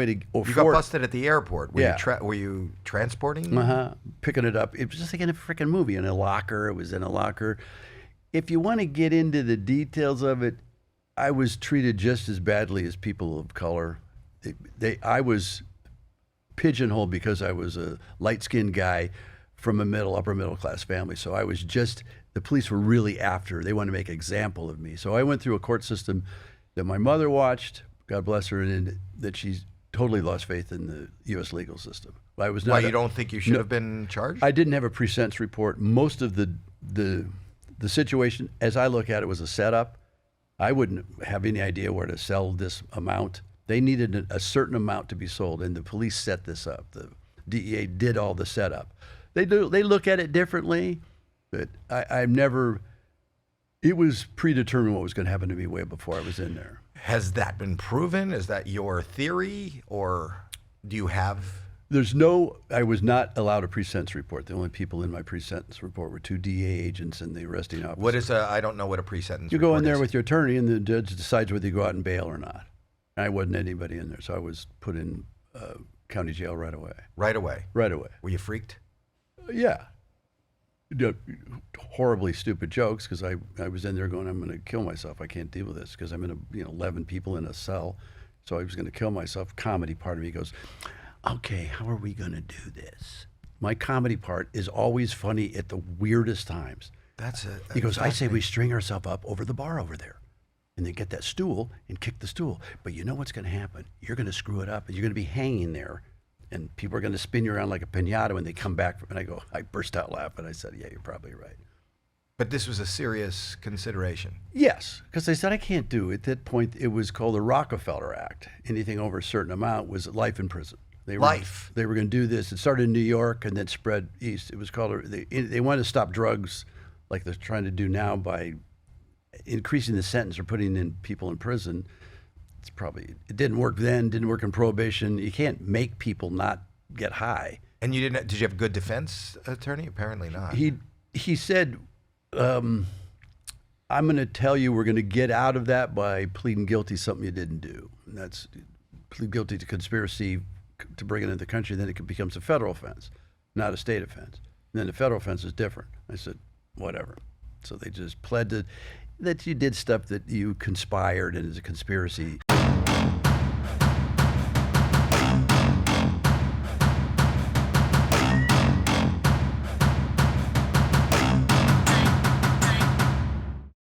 You got busted at the airport. Were you transporting? Picking it up. It was just like in a freaking movie. In a locker. It was in a locker. If you want to get into the details of it, I was treated just as badly as people of color. I was pigeonholed because I was a light-skinned guy from a upper middle class family. So I was just, the police were really after. They wanted to make an example of me. So I went through a court system that my mother watched, God bless her, and that she's totally lost faith in the U.S. legal system. I was not. Why, you don't think you should have been charged? I didn't have a pre-sentence report. Most of the situation, as I look at it, was a setup. I wouldn't have any idea where to sell this amount. They needed a certain amount to be sold, and the police set this up. The DEA did all the setup. They look at it differently, but I've never. It was predetermined what was going to happen to me way before I was in there. Has that been proven? Is that your theory, or do you have? I was not allowed a pre-sentence report. The only people in my pre-sentence report were 2 DEA agents and the arresting officer. I don't know what a pre-sentence report is. You go in there with your attorney, and the judge decides whether you go out and bail or not. I wasn't anybody in there, so I was put in county jail right away. Right away? Right away. Were you freaked? Yeah. Horribly stupid jokes, because I was in there going, I'm going to kill myself. I can't deal with this because I'm in 11 people in a cell. So I was going to kill myself. Comedy part of me goes, okay, how are we going to do this? My comedy part is always funny at the weirdest times. He goes, I say we string ourselves up over the bar over there and then get that stool and kick the stool. But you know what's going to happen? You're going to screw it up and you're going to be hanging there. And people are going to spin you around like a piñata when they come back. And I burst out laughing. I said, yeah, you're probably right. But this was a serious consideration. Yes, because they said I can't do it. At that point, it was called the Rockefeller Act. Anything over a certain amount was life in prison. They were going to do this. It started in New York and then spread east. It was called, they wanted to stop drugs like they're trying to do now by increasing the sentence or putting in people in prison. It didn't work then, didn't work in Prohibition. You can't make people not get high. And did you have a good defense attorney? Apparently not. He said, I'm going to tell you we're going to get out of that by pleading guilty to something you didn't do. And that's plead guilty to conspiracy to bring it into the country, then it becomes a federal offense, not a state offense. And then the federal offense is different. I said, whatever. So they just pled that you did stuff that you conspired and is a conspiracy.